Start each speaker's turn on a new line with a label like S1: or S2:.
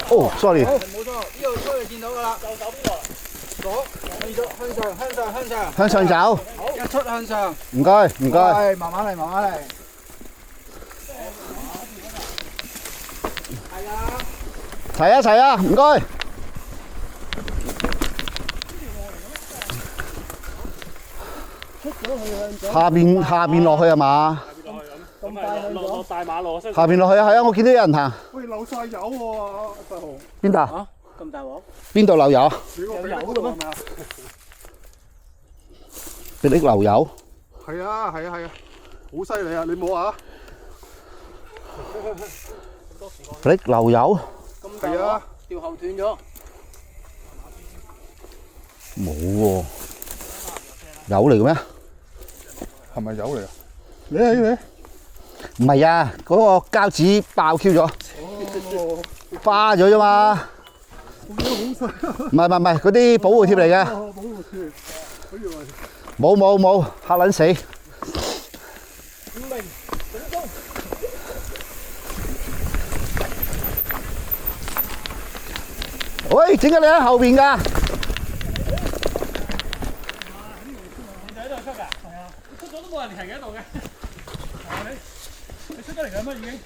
S1: 哦，sorry。
S2: 冇錯，呢度出嚟見到㗎啦。右手邊度？左，向上
S1: 走。
S2: 好，一出向上。
S1: 唔該，唔該。
S2: 係，慢慢嚟，慢慢嚟。係啊。
S1: 齊啊，唔該。下邊落去係嘛？
S3: 咁快落大馬路，
S1: 下邊落去係啊！我見到有人行。
S4: 喂，漏晒油喎，細雄。
S1: 邊度？
S2: 嚇，咁大鑊？
S1: 邊度漏油？
S4: 有油嘅咩？
S1: 俾你漏油？
S4: 係啊，好犀利啊！你摸下。
S1: 俾你漏油？
S2: 咁大鑊？條喉斷咗。
S1: 冇喎，油嚟嘅咩？
S4: 係咪油嚟啊？你
S1: 唔係啊，嗰個膠紙爆 Q 咗，花咗啫嘛。唔係，嗰啲保護貼嚟嘅。
S4: 保護貼，我以為
S1: 冇，嚇撚死。
S2: 5名整中。
S1: 喂，點解你喺後邊㗎？
S3: 你喺度出㗎？係啊，出咗都冇人停喺度嘅。你出咗嚟㗎咩已經？